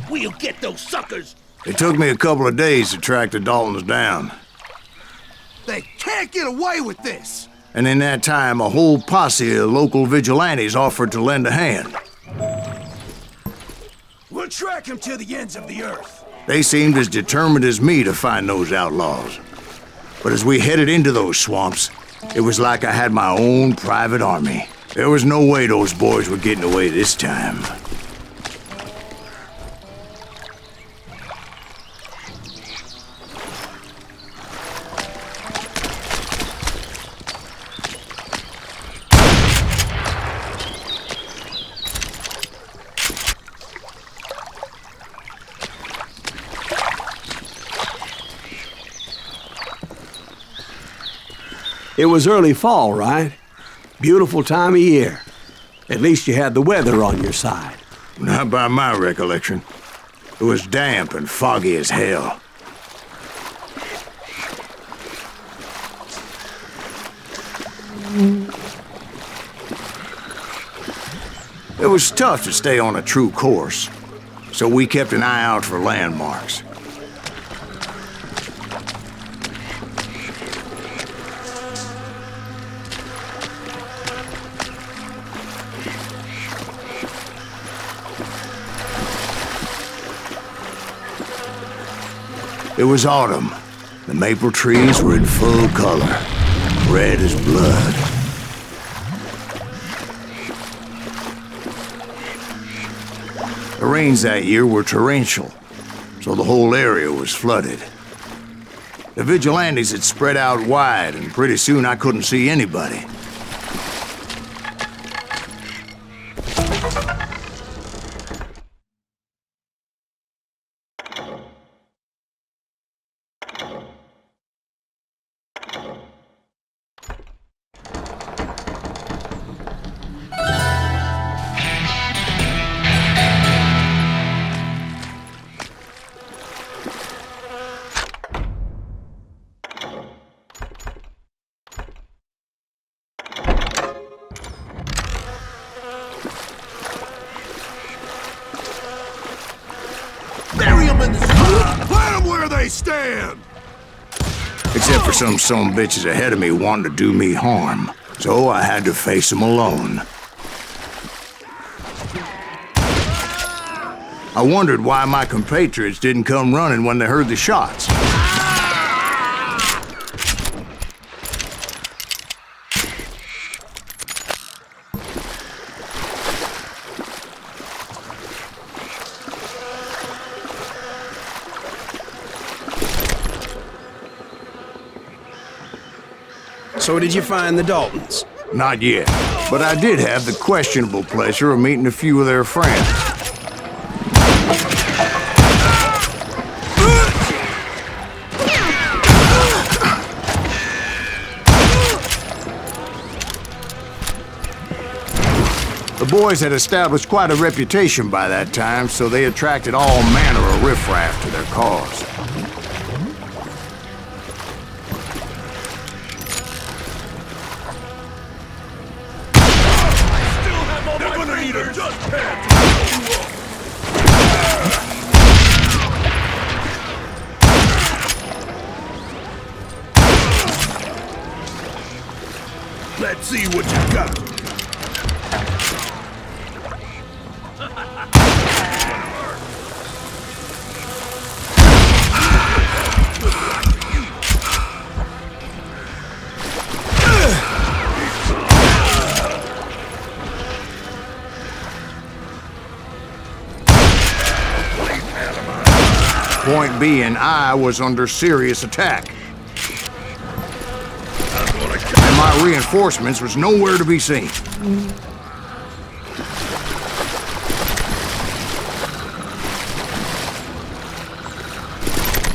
We'll get those suckers! It took me a couple of days to track the Daltons down. They can't get away with this! And in that time, a whole posse of local vigilantes offered to lend a hand. We'll track him to the ends of the earth. They seemed as determined as me to find those outlaws. But as we headed into those swamps, it was like I had my own private army. There was no way those boys were getting away this time. It was early fall, right? Beautiful time of year. At least you had the weather on your side. Not by my recollection. It was damp and foggy as hell. It was tough to stay on a true course, so we kept an eye out for landmarks. It was autumn. The maple trees were in full color, red as blood. The rains that year were torrential, so the whole area was flooded. The vigilantes had spread out wide, and pretty soon I couldn't see anybody. Plant them where they stand! Except for some bitches ahead of me wanting to do me harm. So I had to face them alone. I wondered why my compatriots didn't come running when they heard the shots. So did you find the Daltons? Not yet, but I did have the questionable pleasure of meeting a few of their friends. The boys had established quite a reputation by that time, so they attracted all manner of riffraff to their cause. Let's see what you got. Point being, I was under serious attack. And my reinforcements was nowhere to be seen.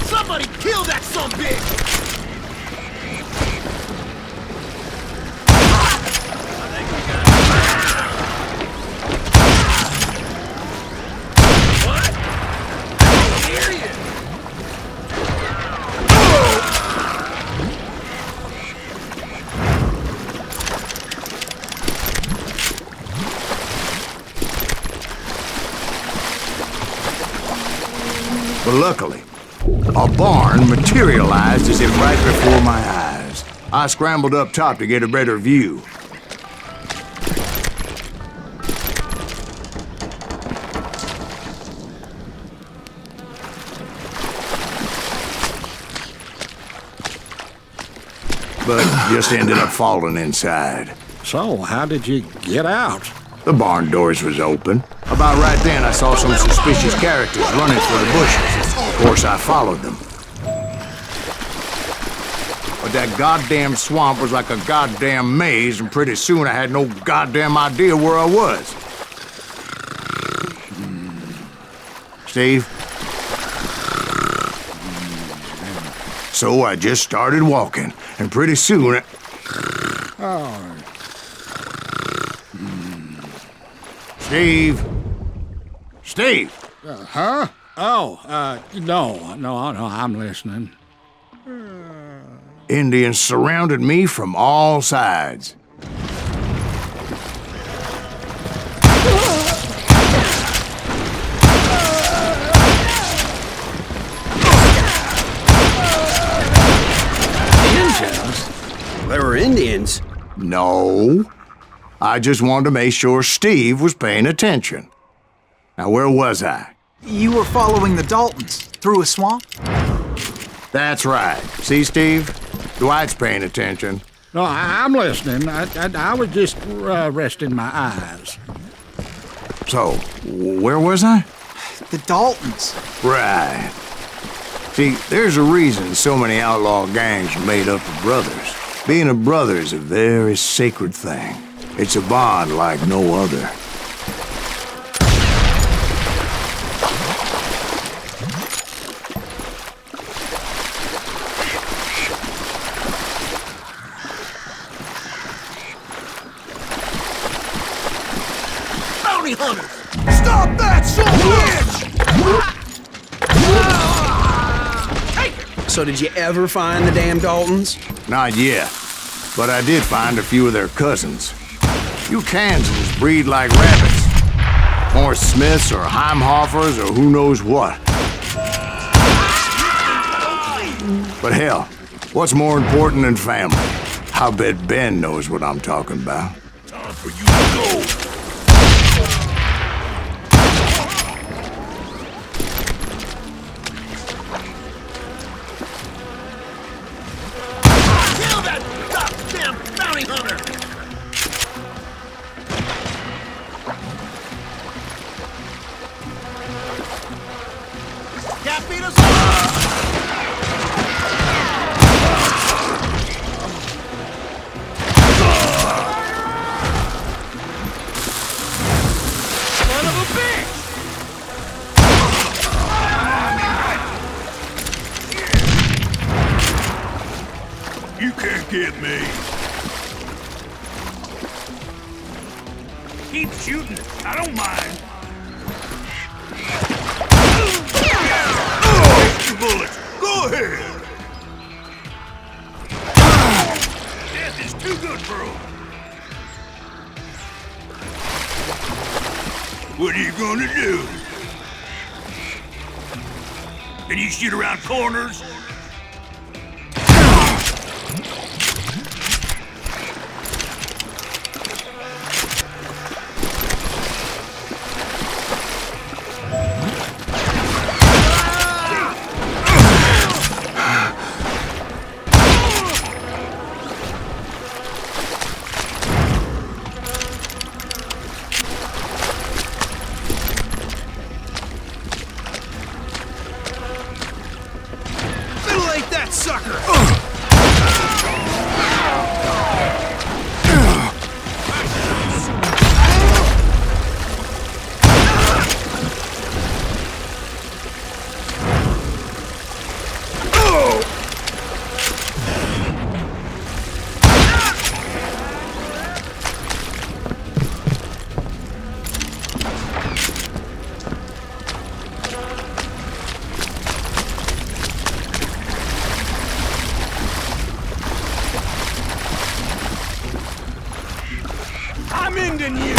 Somebody kill that sumbitch! But luckily, a barn materialized as if right before my eyes. I scrambled up top to get a better view. But just ended up falling inside. So, how did you get out? The barn doors was open. About right then, I saw some suspicious characters running for the bushes. Of course, I followed them. But that goddamn swamp was like a goddamn maze, and pretty soon I had no goddamn idea where I was. Steve? So I just started walking, and pretty soon... Steve? Steve! Huh? Oh, no, I'm listening. Indians surrounded me from all sides. There were Indians. No. I just wanted to make sure Steve was paying attention. Now, where was I? You were following the Daltons through a swamp? That's right. See, Steve? Dwight's paying attention. No, I'm listening. I was just resting my eyes. So, where was I? The Daltons. Right. See, there's a reason so many outlaw gangs are made up of brothers. Being a brother is a very sacred thing. It's a bond like no other. Bounty hunters! Stop that son of a bitch! So did you ever find the damn Daltons? Not yet, but I did find a few of their cousins. You Kansans breed like rabbits. More Smiths or Heimhoffers or who knows what. But hell, what's more important than family? I bet Ben knows what I'm talking about. Time for you to go! Kill that goddamn bounty hunter! Can't beat us all! Son of a bitch! You can't get me. Keep shooting. I don't mind. Waste your bullets. Go ahead. Death is too good for him. What are you gonna do? Can you shoot around corners? Middle-ain't that sucker! I'm ending you!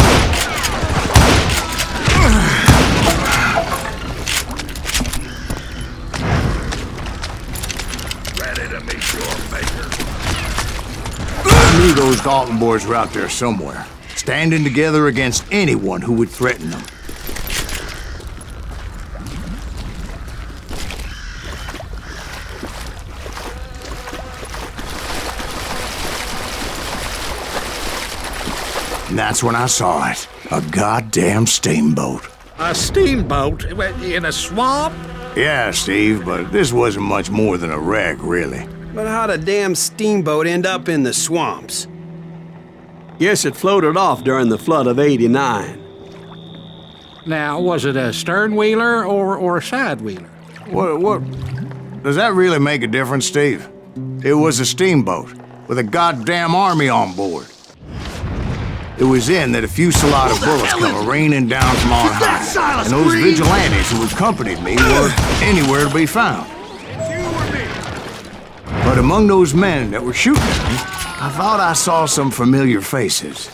those Dalton boys were out there somewhere, standing together against anyone who would threaten them. And that's when I saw it. A goddamn steamboat. A steamboat in a swamp? Yeah, Steve, but this wasn't much more than a wreck, really. But how'd a damn steamboat end up in the swamps? Guess it floated off during the flood of '89. Now, was it a stern-wheeler or a side-wheeler? What? Does that really make a difference, Steve? It was a steamboat with a goddamn army on board. It was then that a fusillade of bullets come raining down from on high, and those vigilantes who accompanied me weren't anywhere to be found. But among those men that were shooting at me, I thought I saw some familiar faces.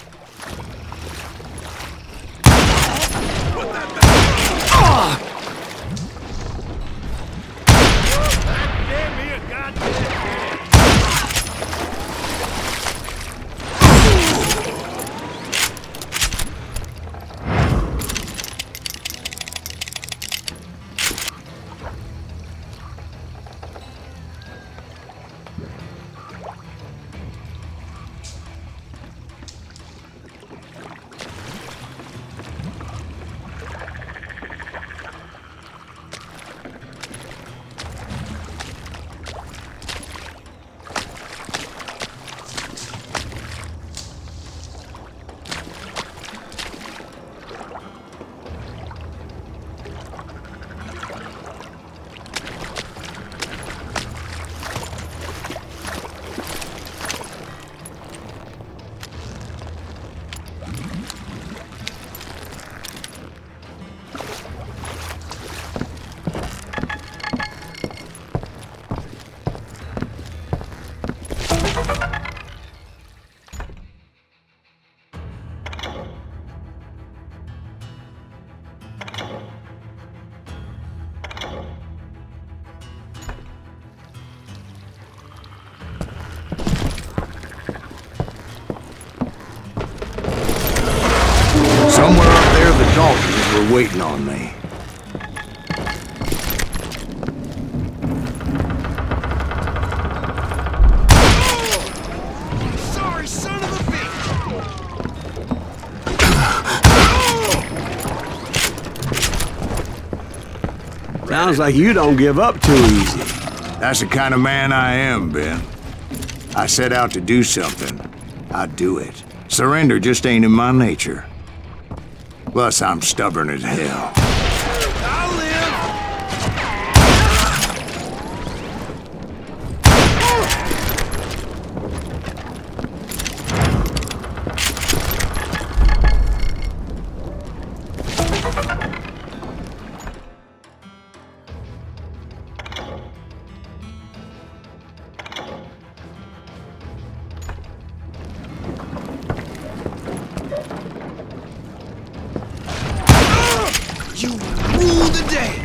Somewhere up there, the Daltons were waiting on me. Sorry, son of a bitch! Sounds like you don't give up too easy. That's the kind of man I am, Ben. I set out to do something. I do it. Surrender just ain't in my nature. Plus, I'm stubborn as hell. I'll live! You rule the day!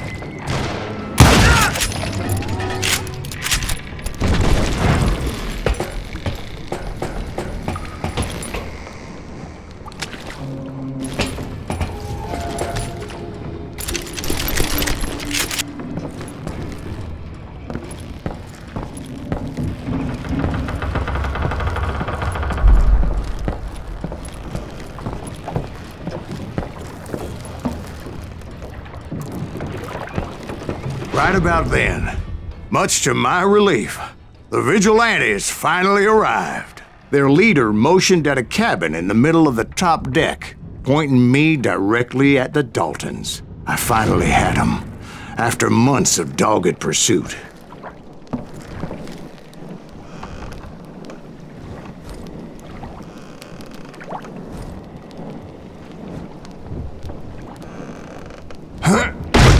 Right about then, much to my relief, the vigilantes finally arrived. Their leader motioned at a cabin in the middle of the top deck, pointing me directly at the Daltons. I finally had them, after months of dogged pursuit.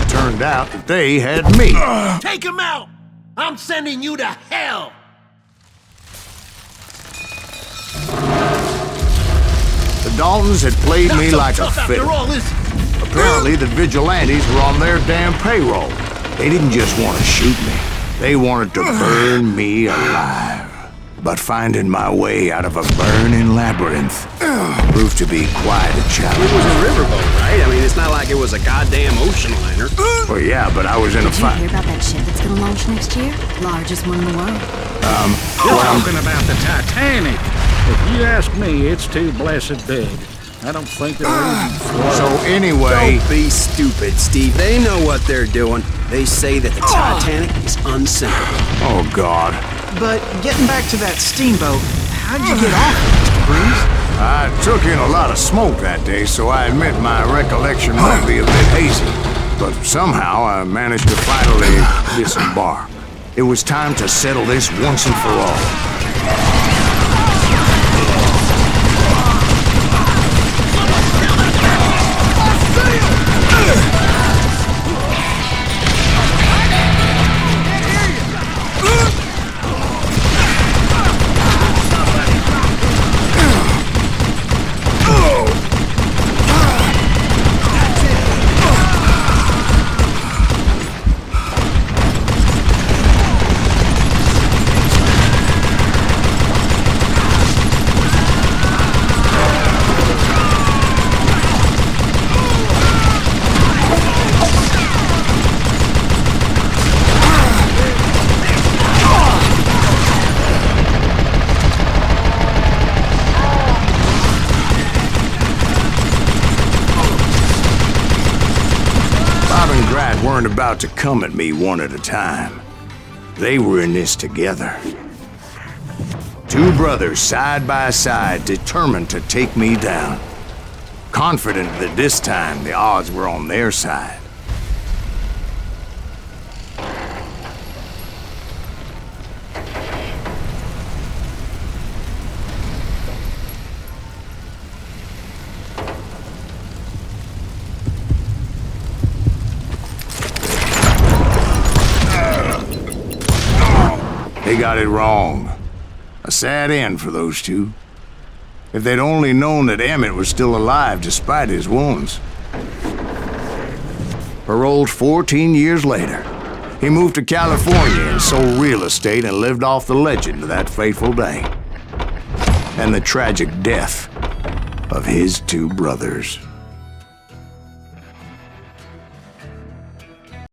Turned out that they had me. Take him out! I'm sending you to hell! The Daltons had played Not me so like a tough fiddle. after all, is it? Apparently, the vigilantes were on their damn payroll. They didn't just want to shoot me. They wanted to burn me alive. but finding my way out of a burning labyrinth proved to be quite a It challenge. was a riverboat, right? I mean, it's not like it was a goddamn ocean liner. Well, yeah, but I was in a Did you fight. hear about that ship that's gonna launch next year? Largest one in the world. You're talking about the Titanic. If you ask me, it's too blessed big. I don't think it'll even float. So anyway, Don't be stupid, Steve. They know what they're doing. They say that the Titanic is unsinkable. oh God. But getting back to that steamboat, how'd you get off it, Mr. Breeze? I took in a lot of smoke that day, so I admit my recollection might be a bit hazy. But somehow I managed to finally disembark. It was time to settle this once and for all. Weren't about to come at me one at a time. They were in this together. Two brothers side by side, determined to take me down. Confident that this time the odds were on their side. They got it wrong. A sad end for those two. If they'd only known that Emmett was still alive despite his wounds. Paroled 14 years later, he moved to California and sold real estate and lived off the legend of that fateful day. And the tragic death of his two brothers.